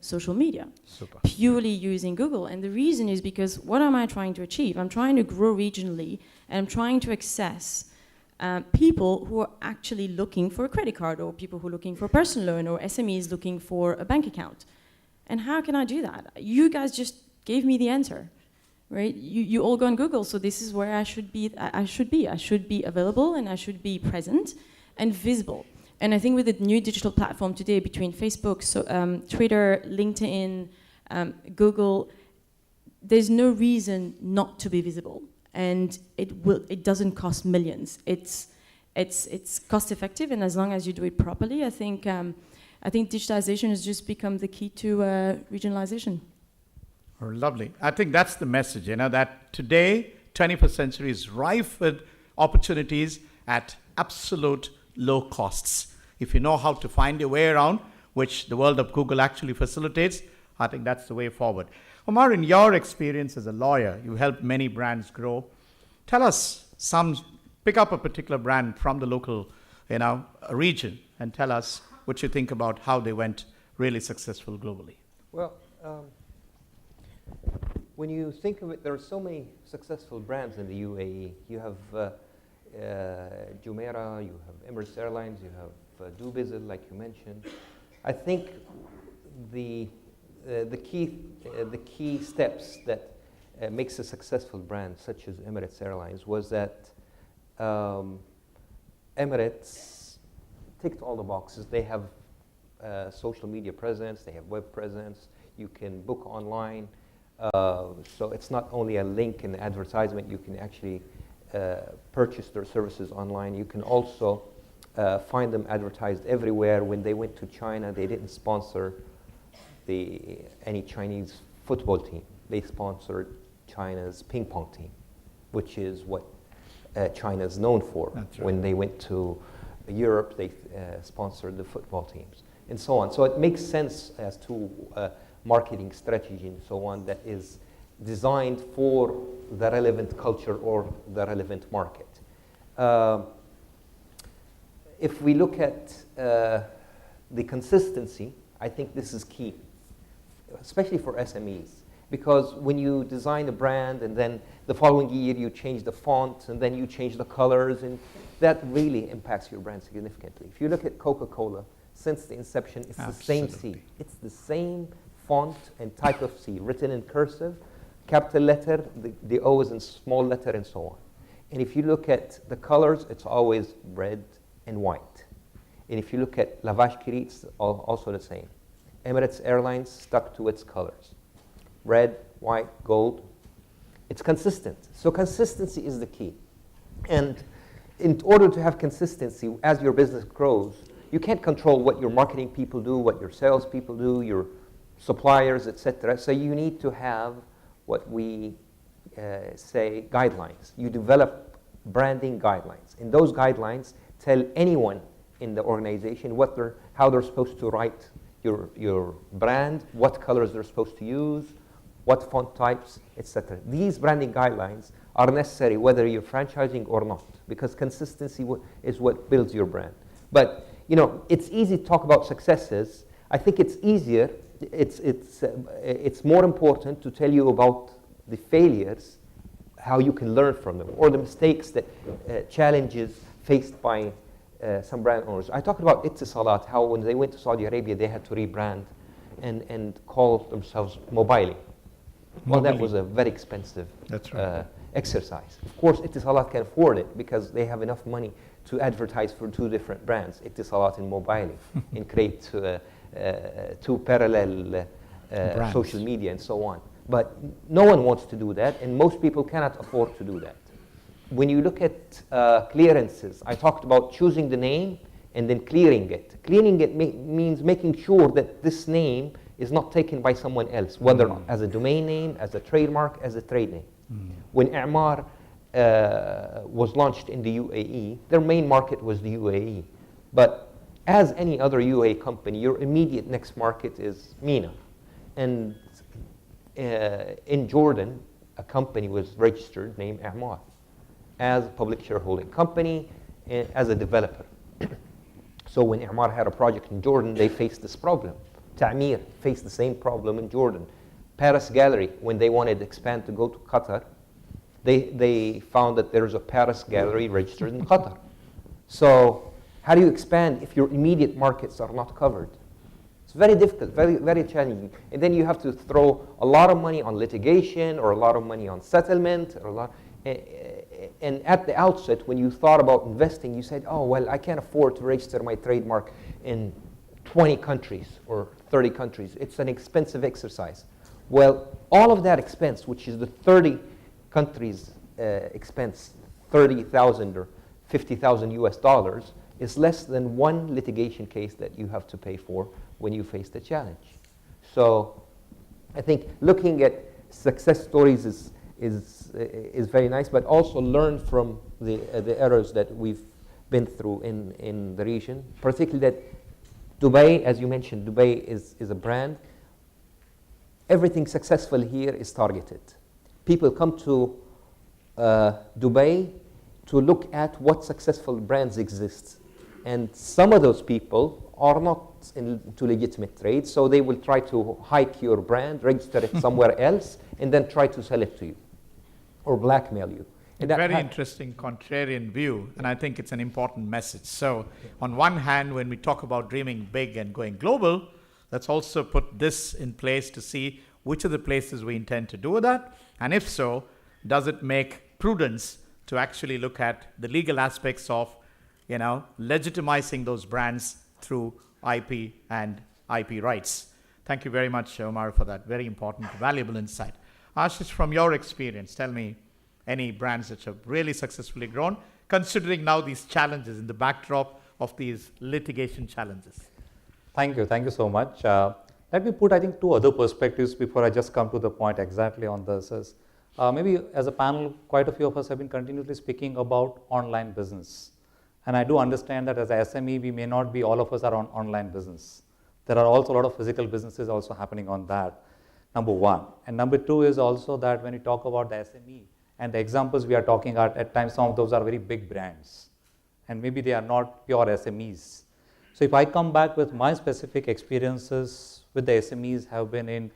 social media, Super. purely using Google. And the reason is because what am I trying to achieve? I'm trying to grow regionally, and I'm trying to access people who are actually looking for a credit card, or people who are looking for a personal loan, or SMEs looking for a bank account. And how can I do that? You guys just gave me the answer, right? You all go on Google, so this is where I should be. I should be available, and I should be present and visible. And I think with the new digital platform today, between Facebook, Twitter, LinkedIn, Google, there's no reason not to be visible. And it doesn't cost millions. It's cost effective, and as long as you do it properly, I think digitalization has just become the key to regionalization. Oh, lovely. I think that's the message, that today, 21st century is rife with opportunities at absolute low costs. If you know how to find your way around, which the world of Google actually facilitates, I think that's the way forward. Omar, in your experience as a lawyer, you helped many brands grow. Tell us pick up a particular brand from the local, region, and tell us what you think about how they went really successful globally. Well, when you think of it, there are so many successful brands in the UAE. You have Jumeirah, you have Emirates Airlines, you have Dubizzle, like you mentioned. I think the key steps that makes a successful brand such as Emirates Airlines was that Emirates ticked all the boxes. They have social media presence, they have web presence, you can book online. So it's not only a link in the advertisement, you can actually purchase their services online. You can also find them advertised everywhere. When they went to China, they didn't sponsor any Chinese football team. They sponsored China's ping pong team, which is what China is known for. That's right. When they went to Europe, they sponsored the football teams, and so on. So it makes sense as to marketing strategy and so on that is designed for the relevant culture or the relevant market. If we look at the consistency, I think this is key, especially for SMEs. Because when you design a brand and then the following year you change the font and then you change the colors, and that really impacts your brand significantly. If you look at Coca-Cola, since the inception, it's Absolutely. the same C. It's the same font and type of C, written in cursive, capital letter, the O is in small letter, and so on. And if you look at the colors, it's always red and white. And if you look at Lavash Kiri, it's also the same. Emirates Airlines stuck to its colors. Red, white, gold. It's consistent. So consistency is the key. And in order to have consistency, as your business grows, you can't control what your marketing people do, what your sales people do, your suppliers, etc. So you need to have what we say guidelines. You develop branding guidelines. And those guidelines tell anyone in the organization how they're supposed to write your brand, what colors they're supposed to use, what font types, etc. These branding guidelines are necessary whether you're franchising or not, because consistency is what builds your brand. But it's easy to talk about successes. I think it's easier. It's more important to tell you about the failures, how you can learn from them, or the mistakes that challenges faced by some brand owners. I talked about Etisalat, how when they went to Saudi Arabia, they had to rebrand and call themselves Mobile. Well, that was a very expensive That's right. exercise. Of course, Etisalat can afford it because they have enough money to advertise for two different brands, Etisalat and Mobile, and create two parallel social media and so on. But no one wants to do that, and most people cannot afford to do that. When you look at clearances, I talked about choosing the name and then clearing it. Clearing it means making sure that this name is not taken by someone else, whether as a domain name, as a trademark, as a trade name. When I'mar was launched in the UAE, their main market was the UAE. But as any other UAE company, your immediate next market is MENA. And in Jordan, a company was registered named I'mar as a public shareholding company, as a developer. So when I'mar had a project in Jordan, they faced this problem. Ta'mir faced the same problem in Jordan. Paris Gallery, when they wanted to expand to go to Qatar, they found that there's a Paris Gallery registered in Qatar. So how do you expand if your immediate markets are not covered? It's very difficult, very, very challenging. And then you have to throw a lot of money on litigation or a lot of money on settlement or a lot. And at the outset, when you thought about investing, you said, oh, well, I can't afford to register my trademark in 20 countries or 30 countries. It's an expensive exercise. Well, all of that expense, which is the 30 countries expense, 30,000 or 50,000 US dollars, is less than one litigation case that you have to pay for when you face the challenge. So I think looking at success stories is very nice, but also learn from the errors that we've been through in the region, particularly that Dubai, as you mentioned, Dubai is a brand. Everything successful here is targeted. People come to Dubai to look at what successful brands exist. And some of those people are not into legitimate trade, so they will try to hike your brand, register it somewhere else, and then try to sell it to you or blackmail you. And Very interesting contrarian view, and I think it's an important message. So on one hand, when we talk about dreaming big and going global, let's also put this in place to see which are the places we intend to do that, and if so, does it make prudence to actually look at the legal aspects of, legitimizing those brands through IP and IP rights. Thank you very much, Omar, for that very important, valuable insight. Ashish, from your experience, tell me any brands that have really successfully grown, considering now these challenges in the backdrop of these litigation challenges. Thank you so much. Let me put, I think, two other perspectives before I just come to the point exactly on this. Maybe as a panel, quite a few of us have been continuously speaking about online business. And I do understand that as a SME, we may not be all of us are on online business. There are also a lot of physical businesses also happening on that, number one. And number two is also that when you talk about the SME and the examples we are talking at times some of those are very big brands. And maybe they are not pure SMEs. So if I come back with my specific experiences with the SMEs have been in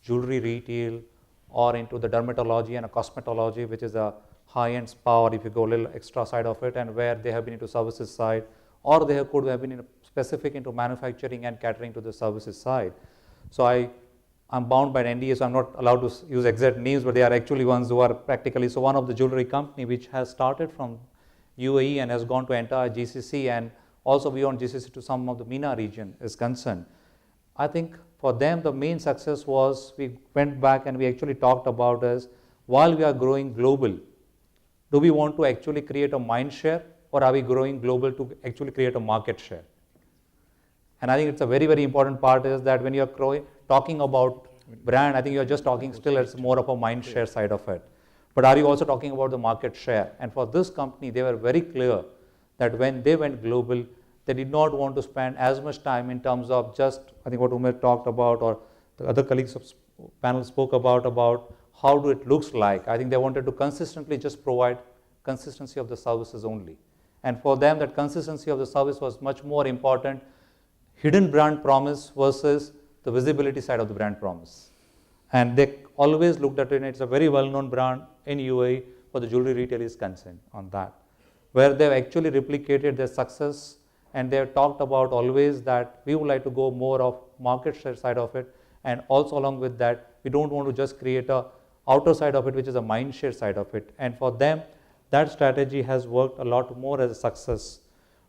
jewelry retail or into the dermatology and a cosmetology, which is a high-end spa, or if you go a little extra side of it, and where they have been into services side, or they could have been specific into manufacturing and catering to the services side. So I'm bound by an NDA, so I'm not allowed to use exact names, but they are actually ones who are practically, so one of the jewelry company which has started from UAE and has gone to entire GCC and also beyond GCC to some of the MENA region is concerned. I think for them the main success was we went back and we actually talked about is while we are growing global, do we want to actually create a mind share or are we growing global to actually create a market share? And I think it's a very, very important part is that when you're talking about brand, I think you're just talking still it's more of a mind share side of it. But are you also talking about the market share? And for this company, they were very clear that when they went global, they did not want to spend as much time in terms of just, I think what Umar talked about or the other colleagues of panel spoke about how do it looks like. I think they wanted to consistently just provide consistency of the services only. And for them, that consistency of the service was much more important, hidden brand promise versus the visibility side of the brand promise. And they always looked at it, it's a very well-known brand in UAE for the jewelry retail is concerned on that, where they've actually replicated their success and they've talked about always that we would like to go more of market share side of it, and also along with that, we don't want to just create a outer side of it, which is a mind share side of it. And for them, that strategy has worked a lot more as a success.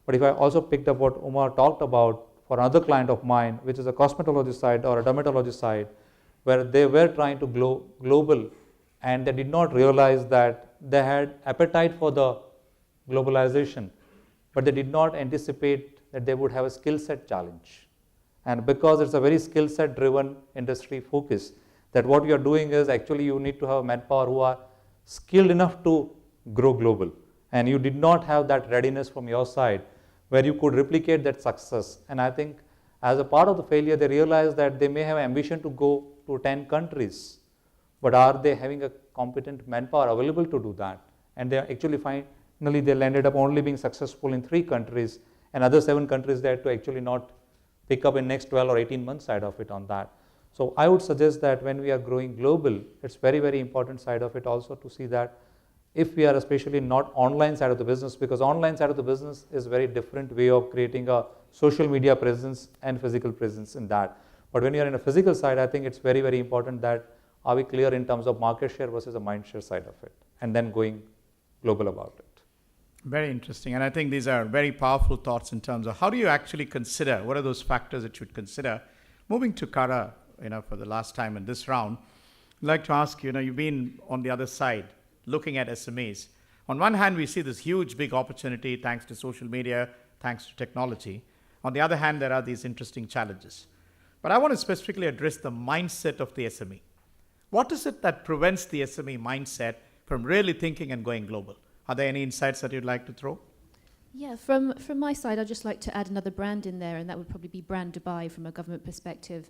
But if I also picked up what Umar talked about for another client of mine, which is a cosmetology side or a dermatology side, where they were trying to go global and they did not realize that they had appetite for the globalization, but they did not anticipate that they would have a skill set challenge. And because it's a very skill set driven industry focus, that what you are doing is actually you need to have manpower who are skilled enough to grow global. And you did not have that readiness from your side where you could replicate that success. And I think as a part of the failure, they realized that they may have ambition to go to 10 countries, but are they having a competent manpower available to do that? And they actually finally they landed up only being successful in 3 countries, and other 7 countries they had to actually not pick up in next 12 or 18 months side of it on that. So I would suggest that when we are growing global, it's very, very important side of it also to see that if we are especially not online side of the business, because online side of the business is very different way of creating a social media presence and physical presence in that. But when you are in a physical side, I think it's very, very important that are we clear in terms of market share versus a mind share side of it, and then going global about it. Very interesting. And I think these are very powerful thoughts in terms of how do you actually consider, what are those factors that you would consider? Moving to Kara, for the last time in this round, I'd like to ask you, you've been on the other side looking at SMEs. On one hand, we see this huge, big opportunity thanks to social media, thanks to technology. On the other hand, there are these interesting challenges. But I want to specifically address the mindset of the SME. What is it that prevents the SME mindset from really thinking and going global? Are there any insights that you'd like to throw? Yeah, from my side, I'd just like to add another brand in there, and that would probably be Brand Dubai from a government perspective.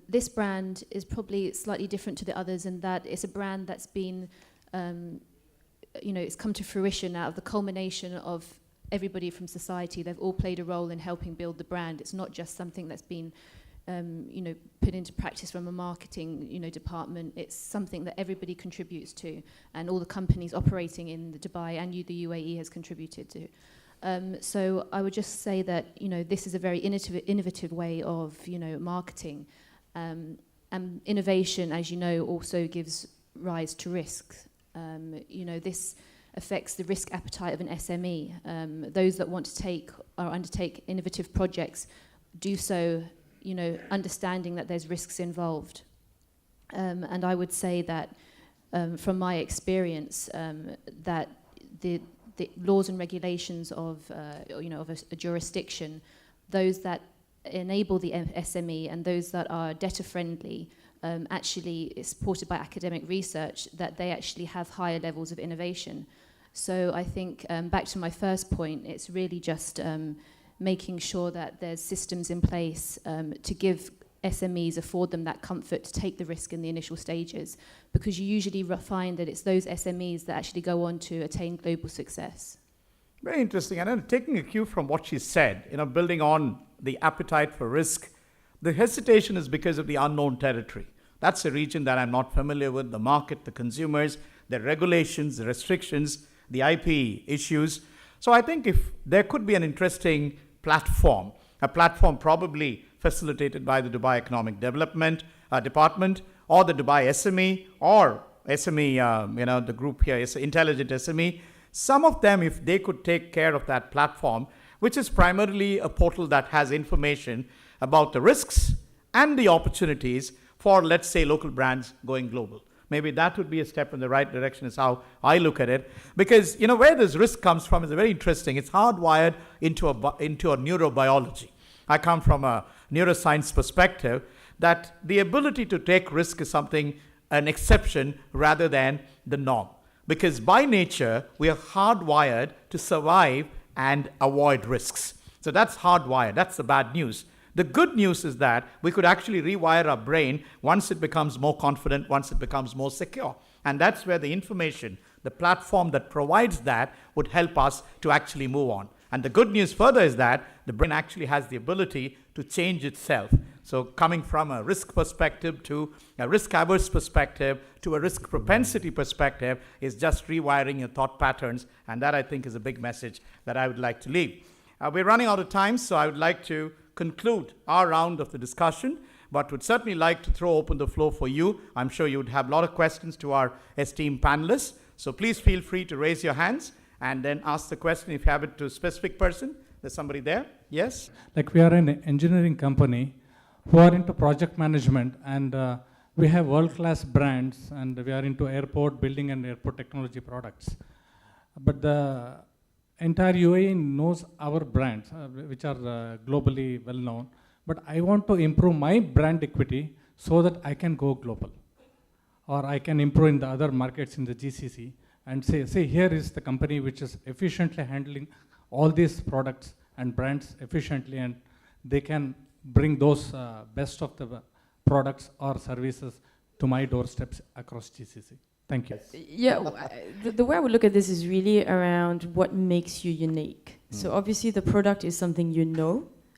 This brand is probably slightly different to the others in that it's a brand that's been, it's come to fruition out of the culmination of everybody from society. They've all played a role in helping build the brand. It's not just something that's been put into practice from a marketing, department. It's something that everybody contributes to, and all the companies operating in Dubai and the UAE has contributed to. So I would just say that, this is a very innovative way of, marketing. And innovation, as you know, also gives rise to risks. This affects the risk appetite of an SME. Those that want to take or undertake innovative projects do so understanding that there's risks involved. And I would say that from my experience, that the laws and regulations of a jurisdiction, those that enable the SME and those that are debtor friendly, actually is supported by academic research, that they actually have higher levels of innovation. So I think back to my first point, it's really just making sure that there's systems in place to give SMEs, afford them that comfort to take the risk in the initial stages, because you usually find that it's those SMEs that actually go on to attain global success. Very interesting. And then taking a cue from what she said, building on the appetite for risk, the hesitation is because of the unknown territory. That's a region that I'm not familiar with, the market, the consumers, the regulations, the restrictions, the IP issues. So I think if there could be an interesting platform, a platform probably facilitated by the Dubai Economic Development Department or the Dubai SME or SME, the group here is Intelligent SME. Some of them, if they could take care of that platform, which is primarily a portal that has information about the risks and the opportunities for, let's say, local brands going global. Maybe that would be a step in the right direction is how I look at it. Because, where this risk comes from is very interesting. It's hardwired into a neurobiology. I come from a neuroscience perspective that the ability to take risk is an exception rather than the norm. Because by nature, we are hardwired to survive and avoid risks. So that's hardwired. That's the bad news. The good news is that we could actually rewire our brain once it becomes more confident, once it becomes more secure. And that's where the information, the platform that provides that would help us to actually move on. And the good news further is that the brain actually has the ability to change itself. So coming from a risk perspective to a risk-averse perspective to a risk propensity perspective is just rewiring your thought patterns. And that, I think, is a big message that I would like to leave. We're running out of time, so I would like to conclude our round of the discussion, but would certainly like to throw open the floor for you. I'm sure you would have a lot of questions to our esteemed panelists. So please feel free to raise your hands and then ask the question if you have it to a specific person. There's somebody there. Yes? Like we are an engineering company who are into project management, and we have world-class brands, and we are into airport building and airport technology products. But the entire UAE knows our brands, which are globally well-known. But I want to improve my brand equity so that I can go global, or I can improve in the other markets in the GCC and say here is the company which is efficiently handling all these products and brands efficiently, and they can bring those best of the products or services to my doorsteps across GCC. Thank you. Yeah, the way I would look at this is really around what makes you unique. So obviously the product is something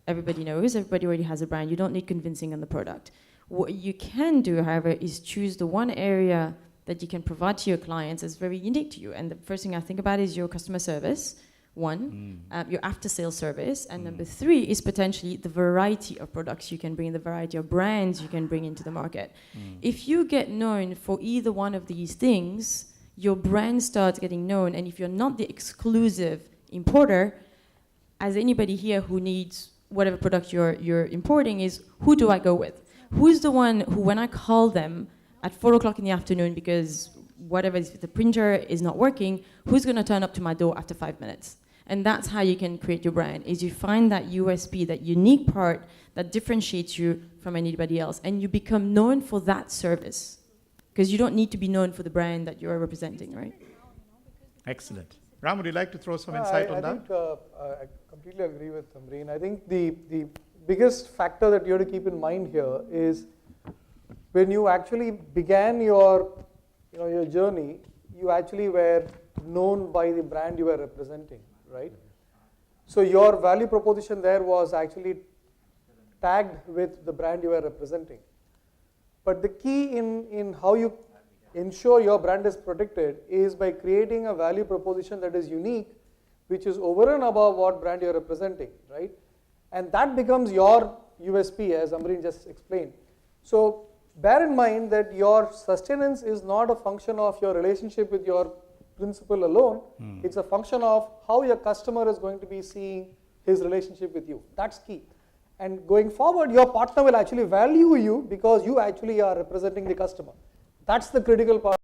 everybody knows, everybody already has a brand. You don't need convincing on the product. What you can do, however, is choose the one area that you can provide to your clients that's very unique to you. And the first thing I think about is your customer service, one, your after-sales service, and number 3 is potentially the variety of products you can bring, the variety of brands you can bring into the market. If you get known for either one of these things, your brand starts getting known, and if you're not the exclusive importer, as anybody here who needs whatever product you're importing is, who do I go with? Who's the one who, when I call them at 4 o'clock in the afternoon because whatever, if the printer is not working, who's going to turn up to my door after 5 minutes? And that's how you can create your brand, is you find that USP, that unique part that differentiates you from anybody else, and you become known for that service. Because you don't need to be known for the brand that you're representing, right? Excellent. Ram, would you like to throw some insight on that? I think I completely agree with Amreen. I think the biggest factor that you have to keep in mind here is when you actually began your journey, you actually were known by the brand you were representing, right? So your value proposition there was actually tagged with the brand you were representing. But the key in how you ensure your brand is protected is by creating a value proposition that is unique, which is over and above what brand you're representing, right? And that becomes your USP, as Amreen just explained. So bear in mind that your sustenance is not a function of your relationship with your principal alone. It's a function of how your customer is going to be seeing his relationship with you. That's key. And going forward, your partner will actually value you because you actually are representing the customer. That's the critical part.